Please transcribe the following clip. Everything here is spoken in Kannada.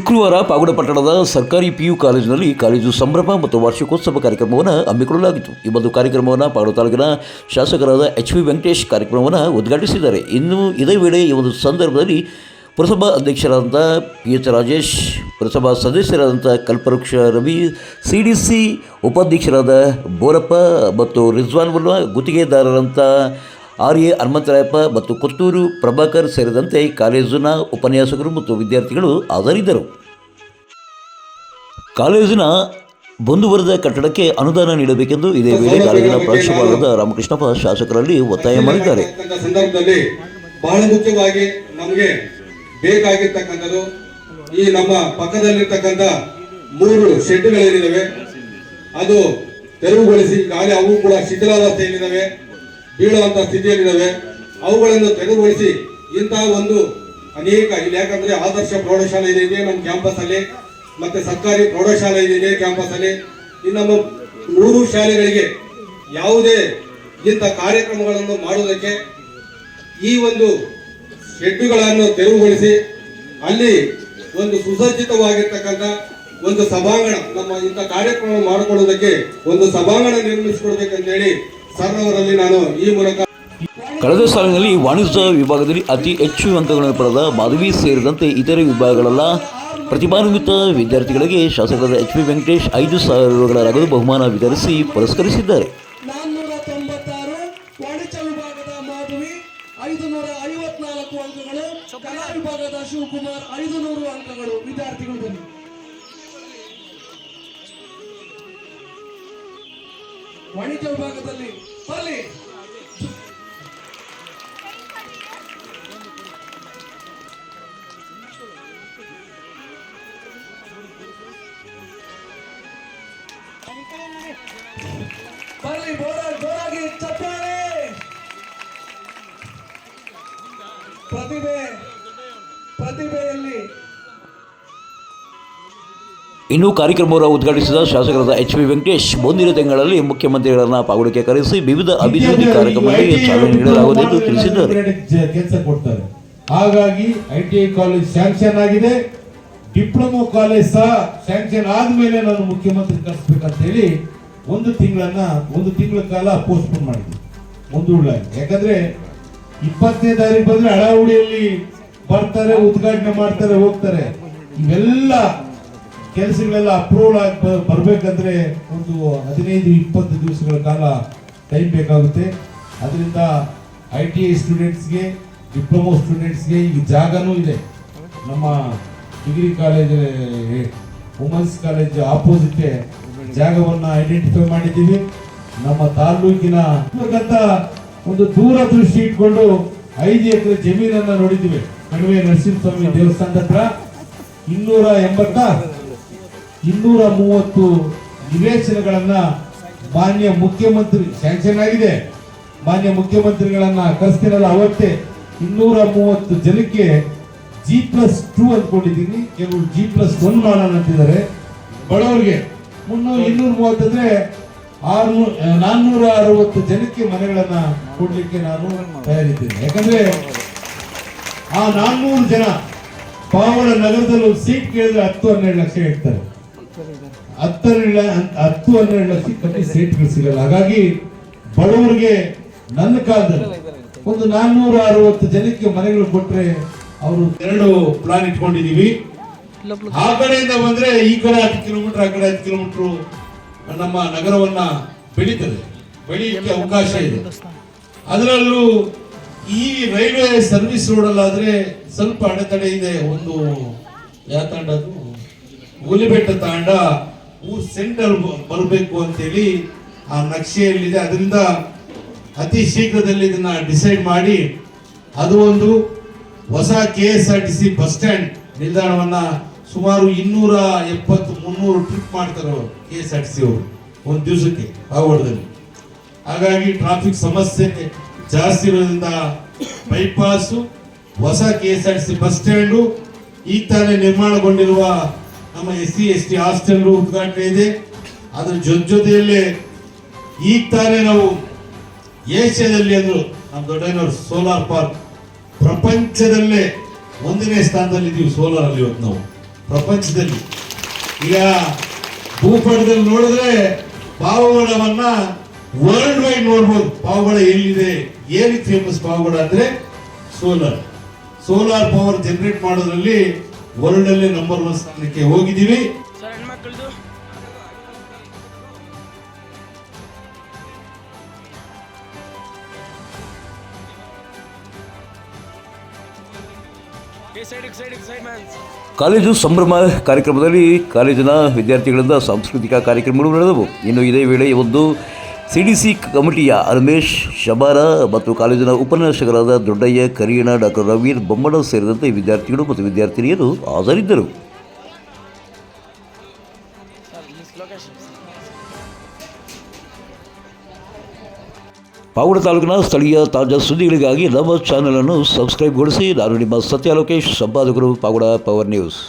ಶುಕ್ರವಾರ ಪಾವಗಡ ಪಟ್ಟಣದ ಸರ್ಕಾರಿ PU ಕಾಲೇಜಿನಲ್ಲಿ ಕಾಲೇಜು ಸಂಭ್ರಮ ಮತ್ತು ವಾರ್ಷಿಕೋತ್ಸವ ಕಾರ್ಯಕ್ರಮವನ್ನು ಹಮ್ಮಿಕೊಳ್ಳಲಾಗಿತ್ತು. ಈ ಒಂದು ಕಾರ್ಯಕ್ರಮವನ್ನು ಪಾವಗಡ ತಾಲೂಕಿನ ಶಾಸಕರಾದ HV ವೆಂಕಟೇಶ್ ಕಾರ್ಯಕ್ರಮವನ್ನು ಉದ್ಘಾಟಿಸಿದ್ದಾರೆ. ಇನ್ನು ಇದೇ ವೇಳೆ ಈ ಒಂದು ಸಂದರ್ಭದಲ್ಲಿ ಪುರಸಭಾ ಅಧ್ಯಕ್ಷರಾದಂಥ PH ರಾಜೇಶ್, ಪುರಸಭಾ ಸದಸ್ಯರಾದಂಥ ಕಲ್ಪವೃಕ್ಷ ರವಿ, CDC ಉಪಾಧ್ಯಕ್ಷರಾದ ಬೋರಪ್ಪ ಮತ್ತು ರಿಜ್ವಾನ್ ವಲ್ಲ, ಗುತ್ತಿಗೆದಾರರಂಥ RA ಹನುಮಂತರಾಯಪ್ಪ ಮತ್ತು ಕೊತ್ತೂರು ಪ್ರಭಾಕರ್ ಸೇರಿದಂತೆ ಕಾಲೇಜಿನ ಉಪನ್ಯಾಸಕರು ಮತ್ತು ವಿದ್ಯಾರ್ಥಿಗಳು ಹಾಜರಿದ್ದರು. ಕಾಲೇಜಿನ ಮುಂದುವರೆದ ಕಟ್ಟಡಕ್ಕೆ ಅನುದಾನ ನೀಡಬೇಕೆಂದು ಇದೇ ವೇಳೆ ಕಾಲೇಜಿನ ಪ್ರಾಂಶುಪಾಲರಾದ ರಾಮಕೃಷ್ಣಪ್ಪ ಶಾಸಕರಲ್ಲಿ ಒತ್ತಾಯ ಮಾಡಿದ್ದಾರೆ. ಸಂದರ್ಭದಲ್ಲಿ ಬಹಳ ಮುಖ್ಯವಾಗಿ ನಮಗೆ ಬೇಕಾಗಿರ್ತಕ್ಕಂಥದ್ದು ಈ ನಮ್ಮ ಪಕ್ಕದಲ್ಲಿರ್ತಕ್ಕಂಥ 3 ಶೆಡ್ಗಳಿದ್ದಾವೆ, ಅದು ತೆರವುಗೊಳಿಸಿ ಈಗಾಗಲೇ ಅವು ಕೂಡ ಶಿಥಿಲಾವಸ್ಥೆಯಲ್ಲಿದ್ದಾವೆ, ಬೀಳುವಂಥ ಸ್ಥಿತಿಯಲ್ಲಿದ್ದಾವೆ. ಅವುಗಳನ್ನು ತೆರವುಗೊಳಿಸಿ ಇಂತಹ ಒಂದು ಅನೇಕ ಇಲ್ಲಿ ಯಾಕಂದ್ರೆ ಆದರ್ಶ ಪ್ರೌಢಶಾಲೆ ಇದೆ ನಮ್ಮ ಕ್ಯಾಂಪಸ್ ಅಲ್ಲಿ, ಮತ್ತೆ ಸರ್ಕಾರಿ ಪ್ರೌಢಶಾಲೆ ಇದೆ ಕ್ಯಾಂಪಸ್ ಅಲ್ಲಿ. ಇನ್ನು ನಮ್ಮ 3 ಶಾಲೆಗಳಿಗೆ ಯಾವುದೇ ಇಂಥ ಕಾರ್ಯಕ್ರಮಗಳನ್ನು ಮಾಡುವುದಕ್ಕೆ ಈ ಒಂದು ಶೆಡ್ಡುಗಳನ್ನು ತೆರವುಗೊಳಿಸಿ ಅಲ್ಲಿ ಒಂದು ಸುಸಜ್ಜಿತವಾಗಿರ್ತಕ್ಕಂಥ ಒಂದು ಸಭಾಂಗಣ, ನಮ್ಮ ಇಂಥ ಕಾರ್ಯಕ್ರಮ ಮಾಡಿಕೊಳ್ಳುವುದಕ್ಕೆ ಒಂದು ಸಭಾಂಗಣ ನಿರ್ಮಿಸಿಕೊಡ್ಬೇಕಂತ ಹೇಳಿ ಸರ್ ಅವರಲ್ಲಿ ನಾನು ಈ ಮೂಲಕ. ಕಳೆದ ಸಾಲಿನಲ್ಲಿ ವಾಣಿಜ್ಯ ವಿಭಾಗದಲ್ಲಿ ಅತಿ ಹೆಚ್ಚು ಅಂಕಗಳನ್ನು ಪಡೆದ ಮಾಧವಿ ಸೇರಿದಂತೆ ಇತರೆ ವಿಭಾಗಗಳೆಲ್ಲ ಪ್ರತಿಭಾನ್ವಿತ ವಿದ್ಯಾರ್ಥಿಗಳಿಗೆ ಶಾಸಕರಾದ HV ವೆಂಕಟೇಶ್ 5,000 ರೂಗಳ ನಗದು ಬಹುಮಾನ ವಿತರಿಸಿ ಪುರಸ್ಕರಿಸಿದ್ದಾರೆ. 496 ವಾಣಿಜ್ಯ ವಿಭಾಗದ ಮಾಧವಿ 554 ಅಂಕಗಳು, ಕಲಾ ವಿಭಾಗದ ಶಿವಕುಮಾರ್ 500 ಅಂಕಗಳು. ವಿದ್ಯಾರ್ಥಿಗಳು ಬನ್ನಿ. ವಾಣಿಜ್ಯ ವಿಭಾಗದಲ್ಲಿ ಬರಲಿ. ಬರಲಿ, ಜೋರಾಗಿ ಚಪ್ಪಾಳೆ. ಪ್ರತಿಭೆಯಲ್ಲಿ ಇನ್ನು ಕಾರ್ಯಕ್ರಮವನ್ನು ಉದ್ಘಾಟಿಸಿದ ಶಾಸಕರಾದ HV ವೆಂಕಟೇಶ್, ಮುಂದಿನ ತಿಂಗಳಲ್ಲಿ ಮುಖ್ಯಮಂತ್ರಿಗಳನ್ನ ಪಾವಗಡಕ್ಕೆ ಕರೆಸಿ ವಿವಿಧ ಅಭಿವೃದ್ಧಿ ಕಾರ್ಯಕ್ರಮಗಳಿಗೆ ಚಾಲನೆ ನೀಡಲಾಗುವುದು ಎಂದು ತಿಳಿಸಿದ್ದಾರೆ. ಕೆಲಸ ಕೊಡ್ತಾರೆ. ಹಾಗಾಗಿ ITI ಕಾಲೇಜ್ ಸ್ಯಾಂಕ್ಷನ್ ಆಗಿದೆ, ಡಿಪ್ಲೊಮಾ ಕಾಲೇಜ್ ಸಹ ಸ್ಯಾಂಕ್ಷನ್ ಆದ್ಮೇಲೆ ನಾನು ಮುಖ್ಯಮಂತ್ರಿ ಕರೆಸ್ಬೇಕಂತ ಹೇಳಿ ಒಂದು ತಿಂಗಳ ಕಾಲ ಪೋಸ್ಟ್ಪೋನ್ ಮಾಡಿದ್ವಿ, ಮುಂದೂಡಲಾಗಿದೆ. ಯಾಕಂದ್ರೆ 20ನೇ ತಾರೀಕು ಬಂದ್ರೆ ಹಳಾವಳಿಯಲ್ಲಿ ಬರ್ತಾರೆ, ಉದ್ಘಾಟನೆ ಮಾಡ್ತಾರೆ, ಹೋಗ್ತಾರೆ. ಇವೆಲ್ಲ ಕೆಲಸಗಳೆಲ್ಲ ಅಪ್ರೂವಲ್ ಆಗಿ ಬರ್ಬೇಕಂದ್ರೆ ಒಂದು 15-20 ದಿವಸಗಳ ಕಾಲ ಟೈಮ್ ಬೇಕಾಗುತ್ತೆ. ಅದರಿಂದ ITI ಸ್ಟೂಡೆಂಟ್ಸ್ಗೆ, ಡಿಪ್ಲೊಮಾ ಸ್ಟೂಡೆಂಟ್ಸ್ಗೆ ಈ ಜಾಗನೂ ಇದೆ. ನಮ್ಮ degree college, women's college opposite ಜಾಗವನ್ನ ಐಡೆಂಟಿಫೈ ಮಾಡಿದ್ದೀವಿ. ನಮ್ಮ ತಾಲೂಕಿನ ಒಂದು ದೂರದೃಷ್ಟಿ ಇಟ್ಕೊಂಡು 5 ಎಕರೆ ಜಮೀನನ್ನ ನೋಡಿದ್ದೀವಿ. ಕಣಿವೆ ನರಸಿಂಹಸ್ವಾಮಿ ದೇವಸ್ಥಾನದ ಹತ್ರ 230 ನಿವೇಶನಗಳನ್ನ ಮಾನ್ಯ ಮುಖ್ಯಮಂತ್ರಿ ಸ್ಯಾಂಕ್ಷನ್ ಆಗಿದೆ. ಮಾನ್ಯ ಮುಖ್ಯಮಂತ್ರಿಗಳನ್ನ ಕರೆಸ್ತೀನಲ್ಲ, ಅವತ್ತೇ 230 ಜನಕ್ಕೆ G+2 ಅಂದ್ಕೊಂಡಿದ್ದೀನಿ. ಕೆಲವರು G+1 ಮಾಡೋಣ ಅಂತಿದ್ದಾರೆ. ಬಡವರಿಗೆ 230 ಅಂದ್ರೆ 460 ಜನಕ್ಕೆ ಮನೆಗಳನ್ನ ಕೊಡ್ಲಿಕ್ಕೆ ನಾನು ತಯಾರಿದ್ದೇನೆ. ಯಾಕಂದ್ರೆ ಆ 400 ಜನ ಪಾವಗಡ ನಗರದಲ್ಲಿ ಒಂದು ಸೀಟ್ ಕೇಳಿದ್ರೆ 10-12 ಲಕ್ಷ ಹೇಳ್ತಾರೆ. 10-12 ಲಕ್ಷಕ್ಕೆ ಸೀಟ್ಗಳು ಸಿಗಲ್ಲ. ಹಾಗಾಗಿ ಬಡವರಿಗೆ ನನ್ನ ಕಾಲದಲ್ಲಿ ಒಂದು 460 ಜನಕ್ಕೆ ಮನೆಗಳು ಕೊಟ್ರೆ ಅವರು 2 ಪ್ಲಾನ್ ಇಟ್ಕೊಂಡಿದೀವಿ. ಆ ಕಡೆಯಿಂದ ಬಂದ್ರೆ ಈ ಕಡೆ 10 ಕಿಲೋಮೀಟರ್, ಆ ಕಡೆ 10 ಕಿಲೋಮೀಟರ್ ನಮ್ಮ ನಗರವನ್ನ ಬೆಳೀಲಿಕ್ಕೆ ಅವಕಾಶ ಇದೆ. ಅದರಲ್ಲೂ ಈ ರೈಲ್ವೆ ಸರ್ವಿಸ್ ರೋಡ್ ಅಲ್ಲಾದ್ರೆ ಸ್ವಲ್ಪ ಅಡೆತಡೆ ಇದೆ. ಒಂದು ಯಾವ ತಾಂಡ, ಅದು ಹುಲಿಬೆಟ್ಟ ತಾಂಡ ಊರ್ ಸೆಂಟರ್ ಬರಬೇಕು ಅಂತೇಳಿ ಆ ನಕ್ಷೆಯಲ್ಲಿದೆ. ಅದರಿಂದ ಅತಿ ಶೀಘ್ರದಲ್ಲಿ ಇದನ್ನ ಡಿಸೈಡ್ ಮಾಡಿ ಅದು ಒಂದು ಹೊಸ KSRTC ಬಸ್ ಸ್ಟ್ಯಾಂಡ್ ನಿಲ್ದಾಣವನ್ನ ಸುಮಾರು 270-300 ಟ್ರಿಪ್ ಮಾಡ್ತಾರೆ KSRTC ಅವರು ಒಂದು ದಿವಸಕ್ಕೆ ಪಾವಗಡದಲ್ಲಿ. ಹಾಗಾಗಿ ಟ್ರಾಫಿಕ್ ಸಮಸ್ಯೆ ಜಾಸ್ತಿ ಇರೋದ್ರಿಂದ ಬೈಪಾಸು, ಹೊಸ KSRTC ಬಸ್ ಸ್ಟ್ಯಾಂಡು, ಈಗ ತಾನೇ ನಿರ್ಮಾಣಗೊಂಡಿರುವ ನಮ್ಮ SC ST ಹಾಸ್ಟೆಲ್ ಉದ್ಘಾಟನೆ ಇದೆ. ಅದ್ರ ಜೊತೆಯಲ್ಲೇ ಈಗ ತಾನೇ ನಾವು ಏಷ್ಯಾದಲ್ಲಿ ಅಂದ್ರು ನಮ್ಮ ದೊಡ್ಡನವರು ಸೋಲಾರ್ ಪಾರ್ಕ್ ಪ್ರಪಂಚದಲ್ಲೇ 1ನೇ ಸ್ಥಾನದಲ್ಲಿ ಇದೀವಿ ಸೋಲಾರ್ ಅಲ್ಲಿ. ಇವತ್ತು ನಾವು ಪ್ರಪಂಚದಲ್ಲಿ. ಈಗ ಭೂಪಟದಲ್ಲಿ ನೋಡಿದ್ರೆ ಪಾವಗಡವನ್ನ ವರ್ಲ್ಡ್ ವೈಡ್ ನೋಡ್ಬೋದು. ಪಾವಗಡ ಎಲ್ಲಿದೆ, ಏನಕ್ಕೆ ಫೇಮಸ್ ಪಾವಗಡ ಅಂದ್ರೆ ಸೋಲಾರ್ ಪವರ್ ಜನರೇಟ್ ಮಾಡೋದ್ರಲ್ಲಿ ವರ್ಲ್ಡ್ ಅಲ್ಲೇ ನಂಬರ್ 1 ಸ್ಥಾನಕ್ಕೆ ಹೋಗಿದ್ದೀವಿ. ಕಾಲೇಜು ಸಂಭ್ರಮ ಕಾರ್ಯಕ್ರಮದಲ್ಲಿ ಕಾಲೇಜಿನ ವಿದ್ಯಾರ್ಥಿಗಳಿಂದ ಸಾಂಸ್ಕೃತಿಕ ಕಾರ್ಯಕ್ರಮಗಳು ನಡೆದವು. ಇನ್ನು ಇದೇ ವೇಳೆ ಒಂದು CDC ಕಮಿಟಿಯ ರಮೇಶ್ ಶಬಾರ ಮತ್ತು ಕಾಲೇಜಿನ ಉಪನ್ಯಾಸಕರಾದ ದೊಡ್ಡಯ್ಯ ಕರಿಯಣ, ಡಾಕ್ಟರ್ ರವೀರ್ ಬೊಮ್ಮಣ ಸೇರಿದಂತೆ ವಿದ್ಯಾರ್ಥಿಗಳು ಮತ್ತು ವಿದ್ಯಾರ್ಥಿನಿಯರು ಹಾಜರಿದ್ದರು. ಪಾವಗಡ ತಾಲೂಕಿನ ಸ್ಥಳೀಯ ತಾಜಾ ಸುದ್ದಿಗಳಿಗಾಗಿ ನಮ್ಮ ಚಾನಲನ್ನು ಸಬ್ಸ್ಕ್ರೈಬ್ಗೊಳಿಸಿ. ನಾನು ನಿಮ್ಮ ಸತ್ಯ ಲೋಕೇಶ್, ಸಂಪಾದಕರು, ಪಾವಗಡ ಪವರ್ ನ್ಯೂಸ್.